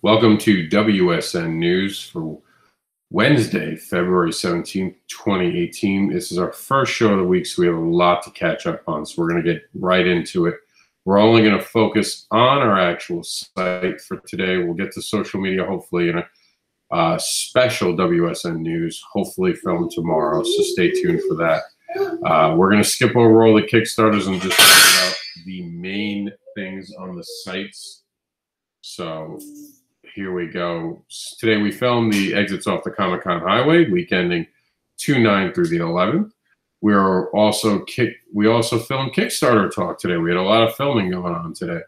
Welcome to WSN News for Wednesday, February 17th, 2018. This is our first show of the week, so we have a lot to catch up on, so we're going to get right into it. We're only going to focus on our actual site for today. We'll get to social media, hopefully, in a special WSN News, hopefully filmed tomorrow, so stay tuned for that. We're going to skip over all the Kickstarters and just talk about the main things on the sites. So here we go. Today we filmed the exits off the Comic-Con highway, week ending 2/9 through the 11th. We also filmed Kickstarter talk today. We had a lot of filming going on today.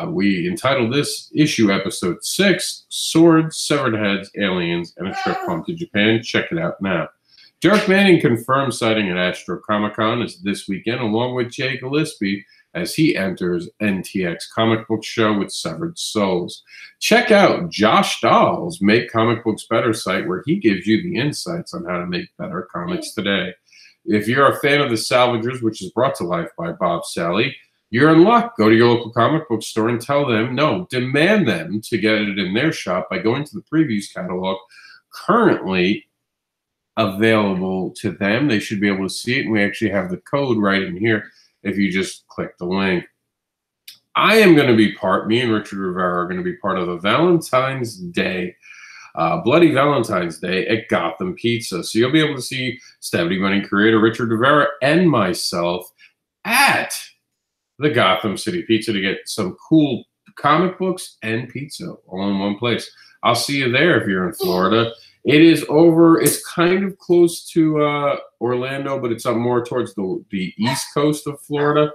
We entitled this issue episode 6, Swords, Severed Heads, Aliens, and a Trip Home to Japan. Check it out now. Derek Manning confirmed sighting at Astro Comic-Con is this weekend, along with Jay Gillespie, as he enters NTX Comic Book Show with Severed Souls. Check out Josh Dahl's Make Comic Books Better site, where he gives you the insights on how to make better comics today. If you're a fan of The Salvagers, which is brought to life by Bob Sally, you're in luck. Go to your local comic book store and tell them, no, demand them to get it in their shop by going to the previews catalog currently available to them. They should be able to see it, and we actually have the code right in here if you just click the link. I am going to be me and Richard Rivera are going to be part of a Valentine's Day, Bloody Valentine's Day at Gotham Pizza. So you'll be able to see Stephanie Bunny creator Richard Rivera and myself at the Gotham City Pizza to get some cool comic books and pizza all in one place. I'll see you there if you're in Florida. It's kind of close to Orlando, but it's up more towards the east coast of Florida.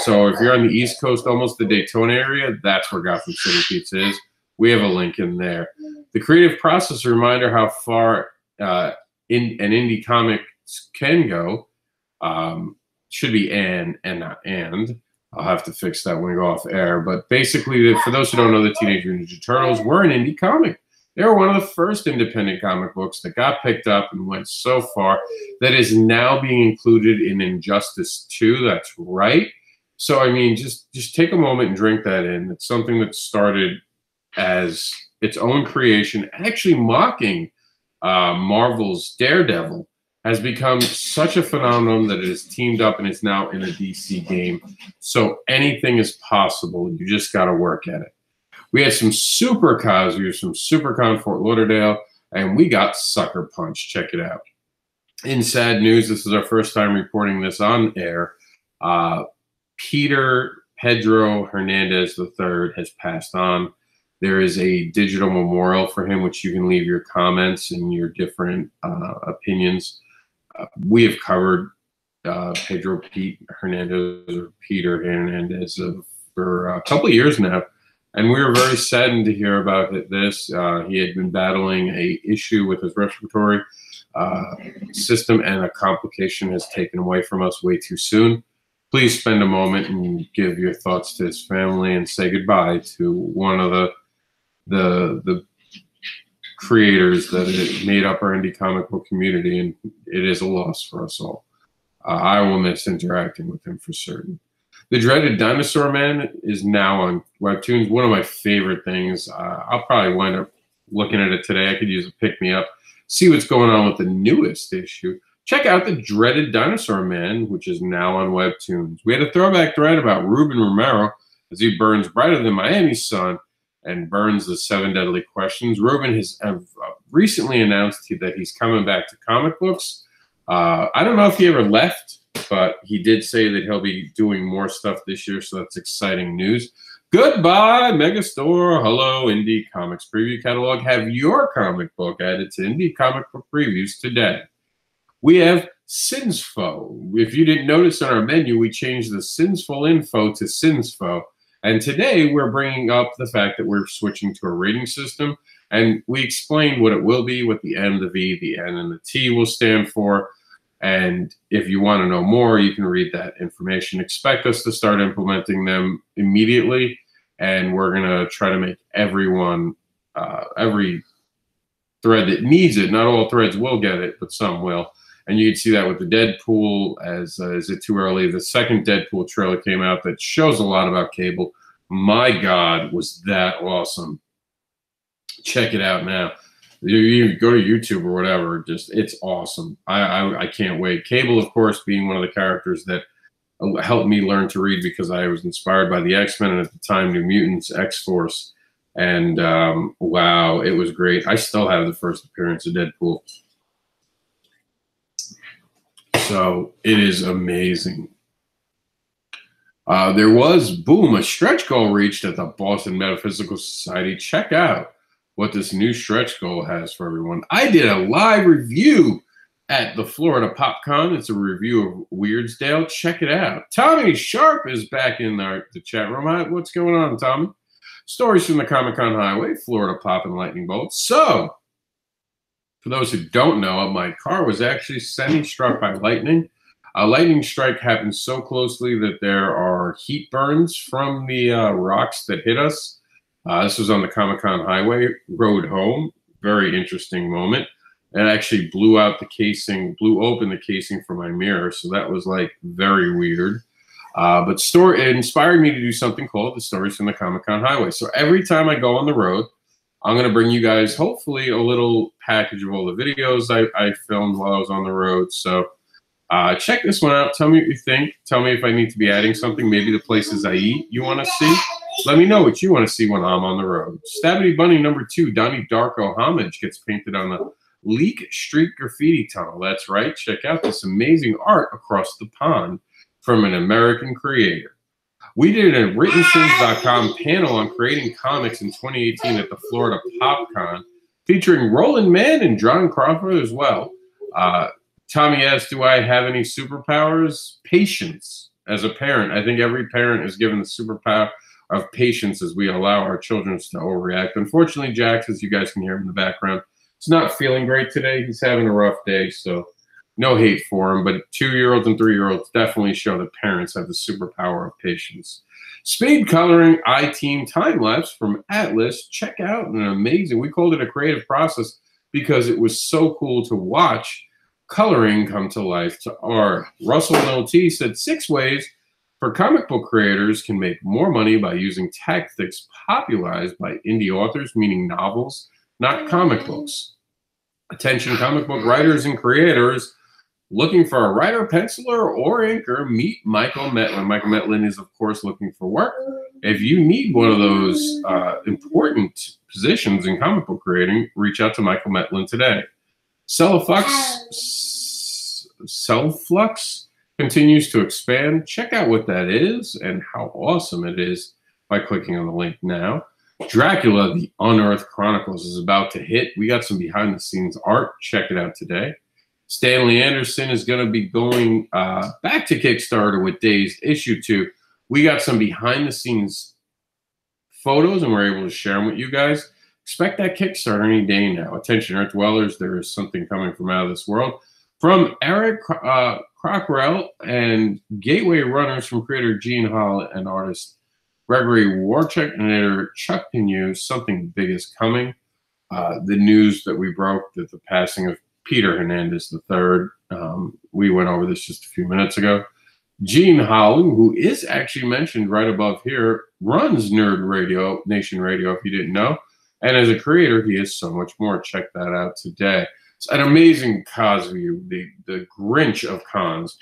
So if you're on the east coast, almost the Daytona area, that's where Gotham City Pizza is. We have a link in there. The creative process, a reminder how far an indie comic can go, should be and not and. I'll have to fix that when we go off air. But basically, for those who don't know, the Teenage Mutant Ninja Turtles were an indie comic. They were one of the first independent comic books that got picked up and went so far that is now being included in Injustice 2. That's right. So, I mean, just take a moment and drink that in. It's something that started as its own creation, actually mocking Marvel's Daredevil, has become such a phenomenon that it has teamed up and is now in a DC game. So anything is possible. You just got to work at it. We had some Super Kazus from SuperCon Fort Lauderdale, and we got Sucker Punch. Check it out. In sad news, this is our first time reporting this on air. Pedro Hernandez III has passed on. There is a digital memorial for him, which you can leave your comments and your different opinions. We have covered Pedro Hernandez or Peter Hernandez for a couple of years now. And we were very saddened to hear about this. He had been battling an issue with his respiratory system, and a complication has taken away from us way too soon. Please spend a moment and give your thoughts to his family and say goodbye to one of the creators that made up our indie comic book community, and it is a loss for us all. I will miss interacting with him for certain. The dreaded Dinosaur Man is now on Webtoons. One of my favorite things. I'll probably wind up looking at it today. I could use a pick-me-up. See what's going on with the newest issue. Check out the dreaded Dinosaur Man, which is now on Webtoons. We had a throwback thread about Ruben Romero as he burns brighter than Miami's sun and burns the 7 deadly questions. Ruben has recently announced that he's coming back to comic books. I don't know if he ever left, but he did say that he'll be doing more stuff this year, so that's exciting news. Goodbye, Megastore. Hello, Indie Comics Preview Catalog. Have your comic book added to Indie Comic Book Previews today. We have Sinsfo. If you didn't notice on our menu, we changed the Sinsful info to Sinsfo. And today we're bringing up the fact that we're switching to a rating system. And we explained what it will be, what the M, the V, the N, and the T will stand for. And if you want to know more, you can read that information. Expect us to start implementing them immediately, and we're going to try to make everyone, every thread that needs it, not all threads will get it, but some will. And you can see that with the Deadpool, as Is It Too Early? The second Deadpool trailer came out that shows a lot about Cable. My God, was that awesome. Check it out now. You go to YouTube or whatever. Just it's awesome. I can't wait. Cable, of course, being one of the characters that helped me learn to read because I was inspired by the X-Men and at the time New Mutants, X-Force, and wow, it was great. I still have the first appearance of Deadpool, so it is amazing. There was, boom, a stretch goal reached at the Boston Metaphysical Society. Check out what this new stretch goal has for everyone. I did a live review at the Florida PopCon. It's a review of Weirdsdale. Check it out. Tommy Sharp is back in the chat room. Hi, what's going on, Tommy? Stories from the Comic-Con Highway, Florida Pop and Lightning Bolts. So, for those who don't know, my car was actually semi-struck by lightning. A lightning strike happened so closely that there are heat burns from the rocks that hit us. This was on the Comic-Con Highway, road home. Very interesting moment. It actually blew out the casing, blew open the casing for my mirror. So that was like very weird. But it inspired me to do something called the Stories from the Comic-Con Highway. So every time I go on the road, I'm going to bring you guys hopefully a little package of all the videos I filmed while I was on the road. So check this one out. Tell me what you think. Tell me if I need to be adding something. Maybe the places I eat you want to see. Let me know what you want to see when I'm on the road. Stabity Bunny number 2, Donnie Darko Homage, gets painted on the Leak Street Graffiti Tunnel. That's right. Check out this amazing art across the pond from an American creator. We did a WrittenSiNs.com panel on creating comics in 2018 at the Florida PopCon, featuring Roland Mann and John Crawford as well. Tommy asked, do I have any superpowers? Patience. As a parent, I think every parent is given the superpower of patience as we allow our children to overreact. Unfortunately, Jax, as you guys can hear in the background, he's not feeling great today. He's having a rough day, so no hate for him. But 2-year-olds and 3-year-olds definitely show that parents have the superpower of patience. Speed coloring I-Team time-lapse from Atlas. Check out an amazing, we called it a creative process because it was so cool to watch coloring come to life to art. Russell Nolte said 6 ways for comic book creators can make more money by using tactics popularized by indie authors, meaning novels, not comic books. Attention comic book writers and creators looking for a writer, penciler, or inker, meet Michael Metlin. Michael Metlin is, of course, looking for work. If you need one of those important positions in comic book creating, reach out to Michael Metlin today. Cellflux continues to expand. Check out what that is and how awesome it is by clicking on the link now. Dracula, the Unearthed Chronicles is about to hit. We got some behind-the-scenes art. Check it out today. Stanley Anderson is going to be going back to Kickstarter with Dazed Issue 2. We got some behind-the-scenes photos, and we're able to share them with you guys. Expect that Kickstarter any day now. Attention, Earth Dwellers, there is something coming from out of this world. From Eric Crockrell and Gateway Runners from creator Gene Hall and artist Gregory Warchuk and editor Chuck Pinu, something big is coming. The news that we broke that the passing of Peter Hernandez III, we went over this just a few minutes ago. Gene Holland, who is actually mentioned right above here, runs Nerd Radio, Nation Radio, if you didn't know. And as a creator, he is so much more. Check that out today. It's an amazing Cosview, the Grinch of cons.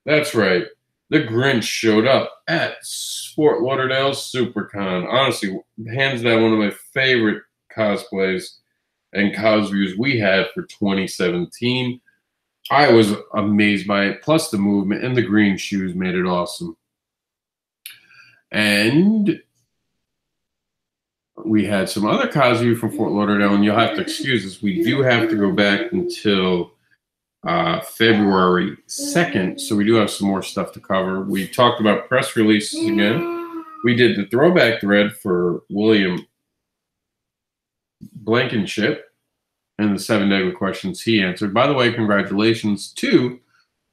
That's right. The Grinch showed up at Fort Lauderdale SuperCon. Honestly, hands down one of my favorite cosplays and Cosviews we had for 2017. I was amazed by it. Plus the movement and the green shoes made it awesome. And we had some other Cosview from Fort Lauderdale, and you'll have to excuse us. We do have to go back until February 2nd, so we do have some more stuff to cover. We talked about press releases again. We did the throwback thread for William Blankenship and the 7 deadly questions he answered. By the way, congratulations to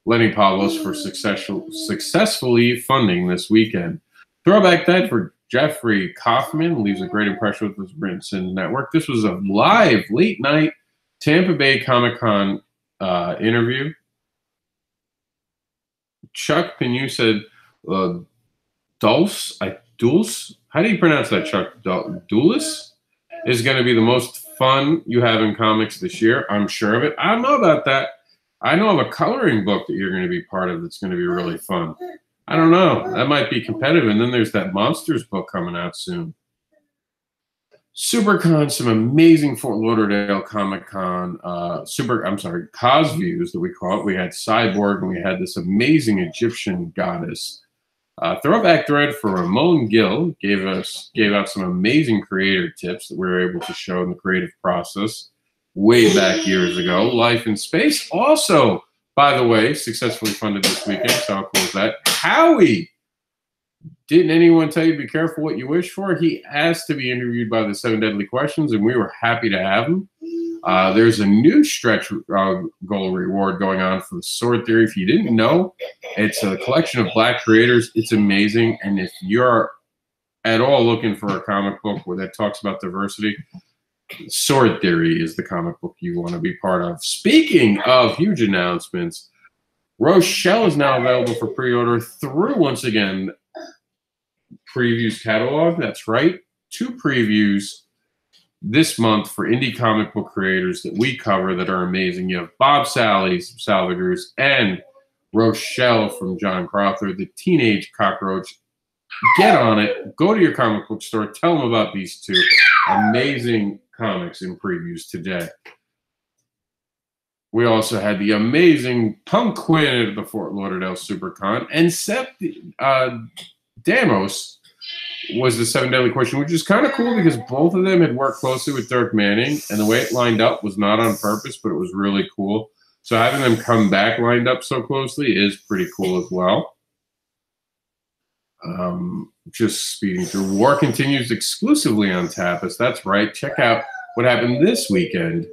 Lenny Pavlos for successfully funding this weekend. Throwback thread for Jeffrey Kaufman leaves a great impression with his WrittenSiNs network. This was a live late night Tampa Bay Comic-Con interview. Chuck Pinu said, Dulce, how do you pronounce that, Chuck? Dulce? is going to be the most fun you have in comics this year. I'm sure of it. I don't know about that. I know of a coloring book that you're going to be part of that's going to be really fun. I don't know. That might be competitive. And then there's that Monsters book coming out soon. SuperCon, some amazing Fort Lauderdale Comic-Con, Cos Views that we call it. We had Cyborg and we had this amazing Egyptian goddess. Throwback thread for Ramon Gill gave out some amazing creator tips that we were able to show in the creative process way back years ago. Life in Space also, by the way, successfully funded this weekend. So how cool is that? Howie! Didn't anyone tell you to be careful what you wish for? He asked to be interviewed by the 7 Deadly Questions, and we were happy to have him. There's a new stretch goal reward going on for the Sword Theory. If you didn't know, it's a collection of Black creators. It's amazing. And if you're at all looking for a comic book that talks about diversity, Sword Theory is the comic book you want to be part of. Speaking of huge announcements, Rochelle is now available for pre-order through, once again, Previews catalog. That's right. 2 previews this month for indie comic book creators that we cover that are amazing. You have Bob Sally's Salvagers and Rochelle from John Crawford, the Teenage Cockroach. Get on it. Go to your comic book store. Tell them about these 2 amazing comics in previews today. We also had the amazing Punk Quinn at the Fort Lauderdale SuperCon, and Seth Damos was the 7 Deadly Question, which is kind of cool because both of them had worked closely with Dirk Manning, and the way it lined up was not on purpose, but it was really cool. So having them come back lined up so closely is pretty cool as well. Just speeding through. War continues exclusively on Tapas. That's right. Check out what happened this weekend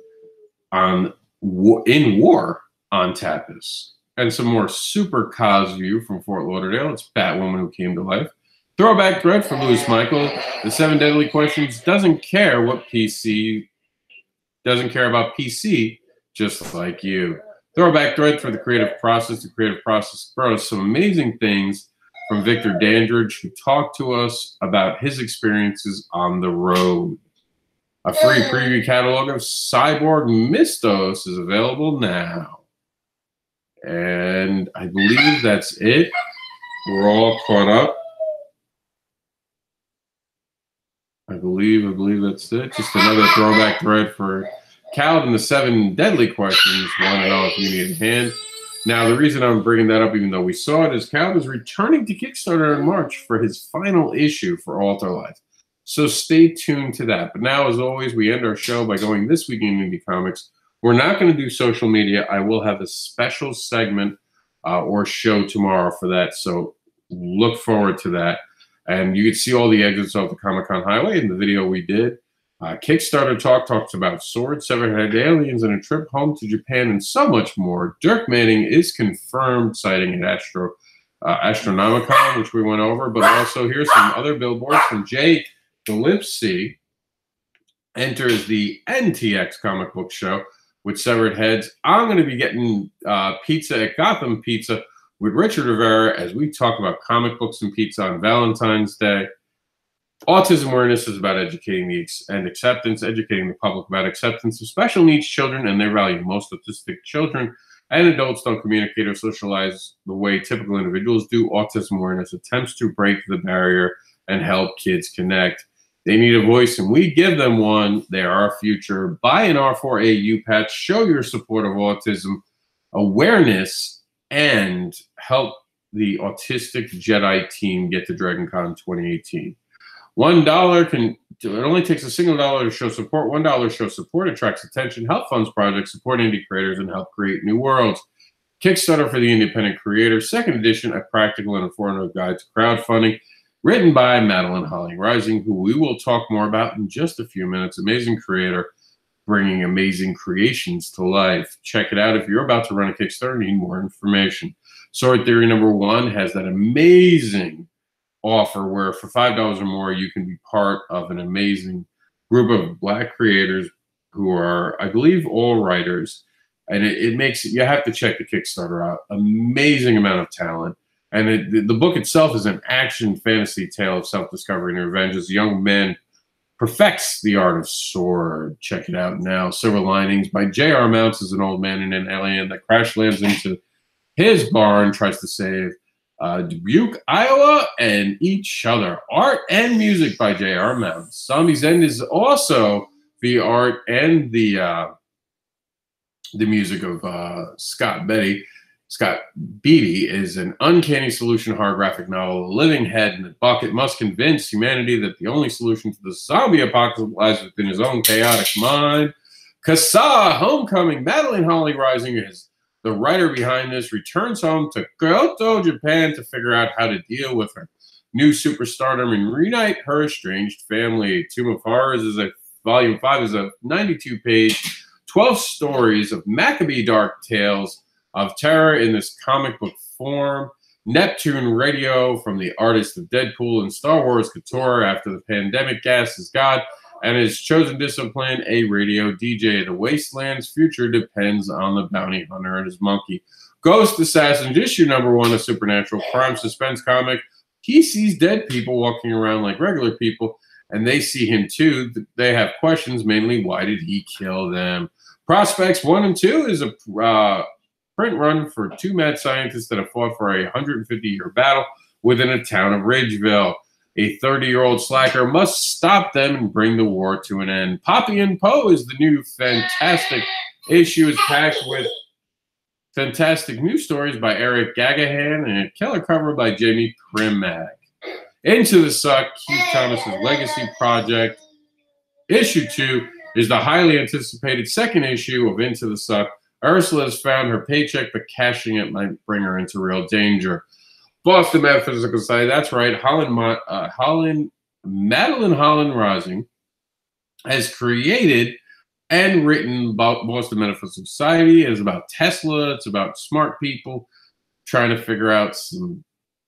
in War on Tapas. And some more Super Cos view from Fort Lauderdale. It's Batwoman Who Came to Life. Throwback thread for Louis Michael. The 7 Deadly Questions doesn't care about PC, just like you. Throwback thread for the creative process. The creative process grows some amazing things from Victor Dandridge, who talked to us about his experiences on the road. A free preview catalog of Cyborg Mistos is available now. And I believe that's it. We're all caught up. I believe that's it. Just another throwback thread for Calvin, the 7 Deadly Questions. Want to know if you need a hand. Now, the reason I'm bringing that up, even though we saw it, is Calvin is returning to Kickstarter in March for his final issue for Alter Life. So stay tuned to that. But now, as always, we end our show by going This Week in Indie Comics. We're not going to do social media. I will have a special segment or show tomorrow for that. So look forward to that. And you can see all the exits off the Comic-Con Highway in the video we did. Kickstarter talks about swords, severed-head aliens, and a trip home to Japan, and so much more. Dirk Manning is confirmed sighting at Astronomicon, which we went over. But also, here's some other billboards from Jay Gillespie. Enters the NTX comic book show with severed heads. I'm going to be getting pizza at Gotham Pizza with Richard Rivera as we talk about comic books and pizza on Valentine's Day. Autism awareness is about educating and acceptance, educating the public about acceptance of special needs children and their value. Most autistic children and adults don't communicate or socialize the way typical individuals do. Autism awareness attempts to break the barrier and help kids connect. They need a voice, and we give them one. They are our future. Buy an R4AU patch. Show your support of autism awareness and help the Autistic Jedi team get to DragonCon 2018. $1 it only takes a single dollar to show support. $1 shows support, attracts attention, help funds projects, support indie creators, and help create new worlds. Kickstarter for the independent creator, 2nd edition, a practical and informative guide to crowdfunding, written by Madeline Holly Rising, who we will talk more about in just a few minutes. Amazing creator, bringing amazing creations to life. Check it out if you're about to run a Kickstarter and need more information. Sword Theory #1 has that amazing offer where for $5 or more, you can be part of an amazing group of Black creators who are, I believe, all writers. And it makes it, you have to check the Kickstarter out. Amazing amount of talent. And the book itself is an action fantasy tale of self-discovery and revenge as young men perfects the art of sword. Check it out now. Silver Linings by J.R. Mounts is an old man and an alien that crash lands into his barn, tries to save Dubuque, Iowa, and each other. Art and music by J.R. Mounts. Zombie's End is also the art and the music of Scott Beatty is an uncanny solution horror graphic novel. A living head in a bucket must convince humanity that the only solution to the zombie apocalypse lies within his own chaotic mind. Kasa, Homecoming, Madeline Holly Rising is the writer behind this, returns home to Kyoto, Japan to figure out how to deal with her new superstardom and reunite her estranged family. Tomb of Horrors is volume 5 is a 92-page, 12 stories of Maccabee dark tales of terror in this comic book form. Neptune Radio from the artist of Deadpool and Star Wars Couture after the pandemic gas is God and his chosen discipline, a radio DJ. The Wasteland's future depends on the bounty hunter and his monkey. Ghost Assassins, issue number 1, a supernatural crime suspense comic. He sees dead people walking around like regular people, and they see him too. They have questions, mainly why did he kill them? Prospects 1 and 2 is a print run for 2 mad scientists that have fought for a 150-year battle within a town of Ridgeville. A 30-year-old slacker must stop them and bring the war to an end. Poppy and Poe is the new fantastic issue. Is packed with fantastic new stories by Eric Gagahan and a killer cover by Jamie Primack. Into the Suck, Keith Thomas's legacy project. Issue 2 is the highly anticipated second issue of Into the Suck. Ursula has found her paycheck, but cashing it might bring her into real danger. Boston Metaphysical Society, that's right. Madeline Holland Rising has created and written about Boston Metaphysical Society. It's about Tesla. It's about smart people trying to figure out some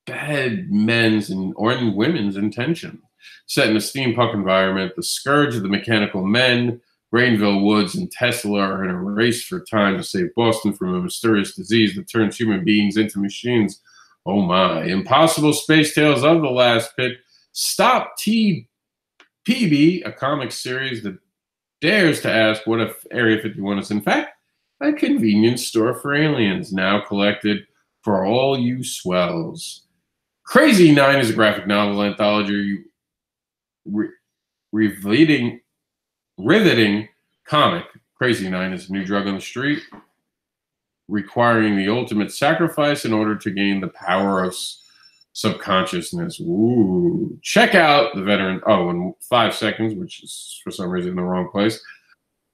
bad men's or women's intention. Set in a steampunk environment, the scourge of the mechanical men, Grainville Woods and Tesla are in a race for time to save Boston from a mysterious disease that turns human beings into machines. Oh my. Impossible Space Tales of the Last Pit. Stop TPB, a comic series that dares to ask what if Area 51 is in fact a convenience store for aliens, now collected for all you swells. Crazy 9 is a graphic novel anthology riveting comic. Crazy 9 is a new drug on the street, requiring the ultimate sacrifice in order to gain the power of subconsciousness. Ooh. Check out the veteran. Oh, in 5 seconds, which is for some reason in the wrong place.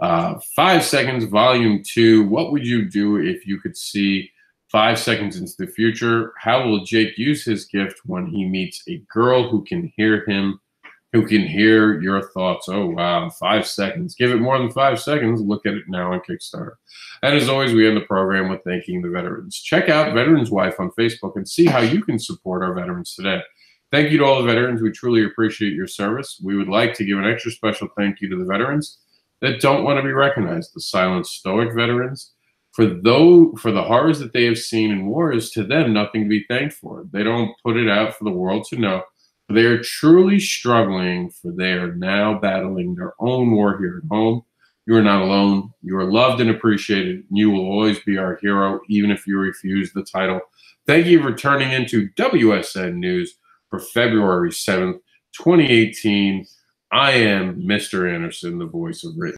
5 seconds, volume 2. What would you do if you could see 5 seconds into the future? How will Jake use his gift when he meets a girl who can hear him? Who can hear your thoughts? Oh, wow. 5 seconds. Give it more than 5 seconds. Look at it now on Kickstarter. And as always, we end the program with thanking the veterans. Check out Veterans Wife on Facebook and see how you can support our veterans today. Thank you to all the veterans. We truly appreciate your service. We would like to give an extra special thank you to the veterans that don't want to be recognized, the silent stoic veterans. For the horrors that they have seen in war is to them nothing to be thanked for. They don't put it out for the world to know. They are truly struggling, for they are now battling their own war here at home. You are not alone. You are loved and appreciated. You will always be our hero, even if you refuse the title. Thank you for turning into WSN News for February 7th, 2018. I am Mr. Anderson, the voice of Written.